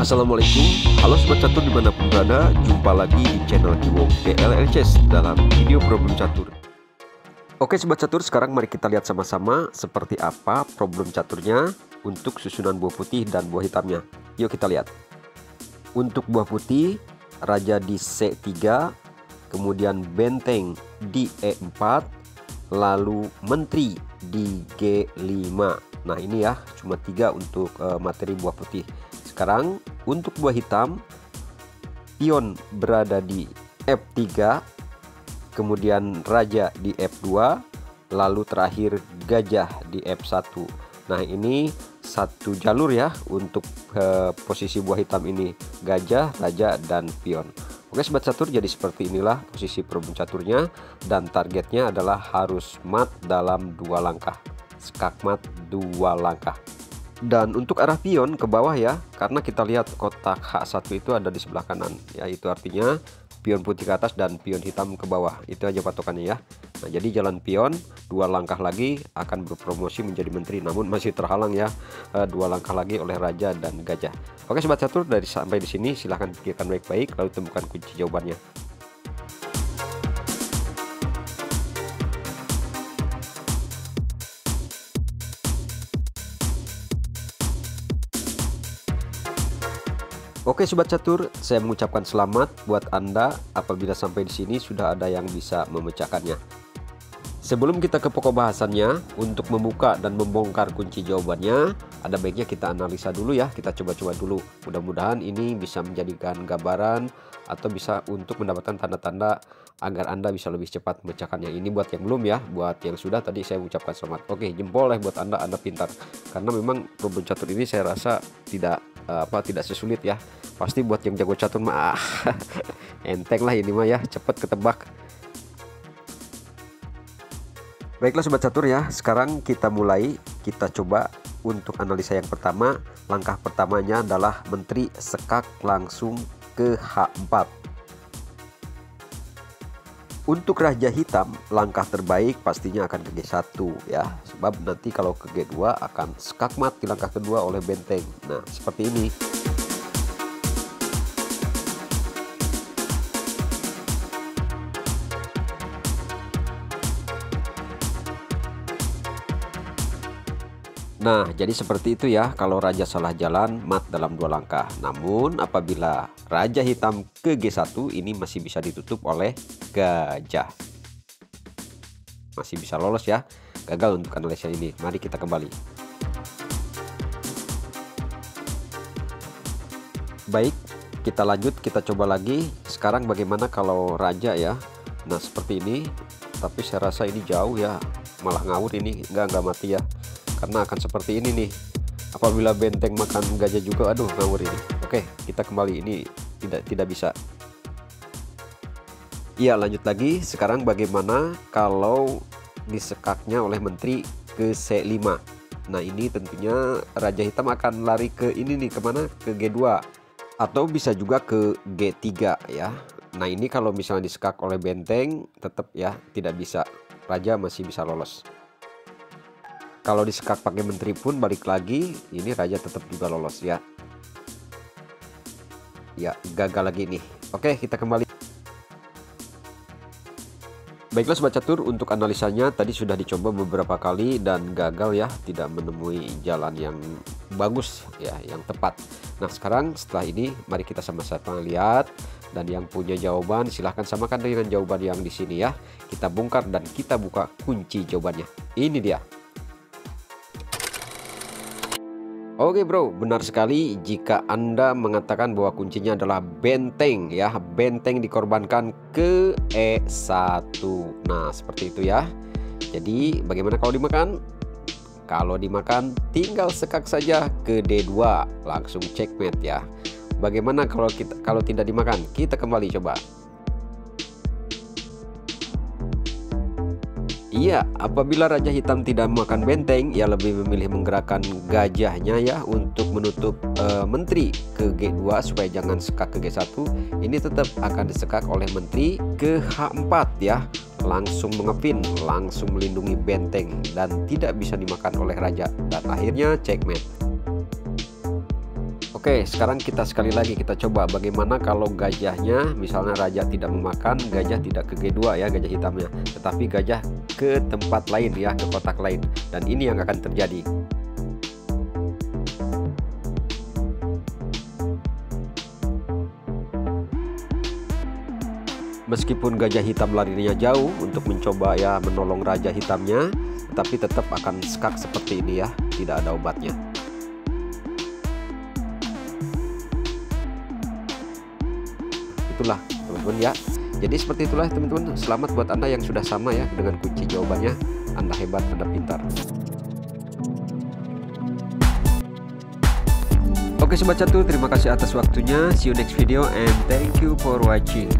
Assalamualaikum, halo Sobat Catur dimanapun berada. Jumpa lagi di channel Kiwong PLLCS dalam video problem catur. Oke Sobat Catur, sekarang mari kita lihat sama-sama seperti apa problem caturnya untuk susunan buah putih dan buah hitamnya. Yuk kita lihat. Untuk buah putih, raja di C3, kemudian benteng di E4, lalu menteri di G5. Nah ini ya, cuma 3 untuk materi buah putih. Sekarang untuk buah hitam, pion berada di F3, kemudian raja di F2, lalu terakhir gajah di F1. Nah ini satu jalur ya untuk posisi buah hitam ini, gajah, raja, dan pion. Oke Sobat Catur, jadi seperti inilah posisi problem caturnya, dan targetnya adalah harus mat dalam 2 langkah, skakmat 2 langkah. Dan untuk arah pion ke bawah ya, karena kita lihat kotak H1 itu ada di sebelah kanan, yaitu artinya pion putih ke atas dan pion hitam ke bawah. Itu aja patokannya ya. Nah jadi jalan pion 2 langkah lagi akan berpromosi menjadi menteri, namun masih terhalang ya 2 langkah lagi oleh raja dan gajah. Oke Sobat Catur, dari sampai di sini silahkan pikirkan baik-baik lalu temukan kunci jawabannya. Oke Sobat Catur, saya mengucapkan selamat buat Anda apabila sampai di sini sudah ada yang bisa memecahkannya. Sebelum kita ke pokok bahasannya, untuk membuka dan membongkar kunci jawabannya, ada baiknya kita analisa dulu ya, kita coba-coba dulu. Mudah-mudahan ini bisa menjadikan gambaran atau bisa untuk mendapatkan tanda-tanda agar Anda bisa lebih cepat memecahkannya. Ini buat yang belum ya, buat yang sudah tadi saya mengucapkan selamat. Oke, jempol ya buat Anda pintar. Karena memang problem catur ini saya rasa tidak sesulit ya. Pasti buat yang jago catur mah enteng lah ini mah ya, cepet ketebak. Baiklah Sobat Catur ya, sekarang kita mulai, kita coba untuk analisa yang pertama. Langkah pertamanya adalah menteri sekak langsung ke H4. Untuk raja hitam, langkah terbaik pastinya akan ke G1 ya, sebab nanti kalau ke G2 akan skakmat di langkah kedua oleh benteng. Nah seperti ini. Nah jadi seperti itu ya, kalau raja salah jalan mat dalam 2 langkah. Namun apabila raja hitam ke G1 ini masih bisa ditutup oleh gajah, masih bisa lolos ya. Gagal untuk analisa ini, mari kita kembali. Baik, kita lanjut, kita coba lagi. Sekarang bagaimana kalau raja ya. Nah seperti ini, tapi saya rasa ini jauh ya, malah ngawur ini, enggak mati ya, karena akan seperti ini nih. Apabila benteng makan gajah juga, aduh ngawur ini. Oke, kita kembali, ini tidak bisa. Iya lanjut lagi. Sekarang bagaimana kalau disekaknya oleh menteri ke C5. Nah ini tentunya raja hitam akan lari ke ini nih, kemana, ke G2 atau bisa juga ke G3 ya. Nah ini kalau misalnya disekak oleh benteng tetap ya tidak bisa, raja masih bisa lolos. Kalau disekak pakai menteri pun balik lagi, ini raja tetap juga lolos ya. Ya gagal lagi nih. Oke kita kembali. Baiklah Sobat Catur, untuk analisanya tadi sudah dicoba beberapa kali dan gagal ya, tidak menemui jalan yang bagus ya, yang tepat. Nah sekarang setelah ini mari kita sama-sama lihat, dan yang punya jawaban silahkan samakan dengan jawaban yang di sini ya. Kita bongkar dan kita buka kunci jawabannya. Ini dia. Oke bro, benar sekali jika Anda mengatakan bahwa kuncinya adalah benteng ya. Benteng dikorbankan ke E1. Nah seperti itu ya. Jadi bagaimana kalau dimakan? Kalau dimakan tinggal sekak saja ke D2, langsung checkmate ya. Bagaimana kalau tidak dimakan? Kita kembali coba. Iya, apabila raja hitam tidak memakan benteng, ia lebih memilih menggerakkan gajahnya ya untuk menutup menteri ke G2 supaya jangan sekak ke G1. Ini tetap akan disekak oleh menteri ke H4 ya, langsung mengepin, langsung melindungi benteng dan tidak bisa dimakan oleh raja, dan akhirnya checkmate. Oke, sekarang kita sekali lagi kita coba bagaimana kalau gajahnya, misalnya raja tidak memakan, gajah tidak ke G2 ya, gajah hitamnya, tetapi gajah ke tempat lain ya, ke kotak lain. Dan ini yang akan terjadi. Meskipun gajah hitam larinya jauh untuk mencoba ya menolong raja hitamnya, tetapi tetap akan skak seperti ini ya, tidak ada obatnya. Itulah teman-teman ya. Jadi seperti itulah teman-teman. Selamat buat Anda yang sudah sama ya dengan kunci jawabannya. Anda hebat, Anda pintar. Oke sobat catur, terima kasih atas waktunya. See you next video and thank you for watching.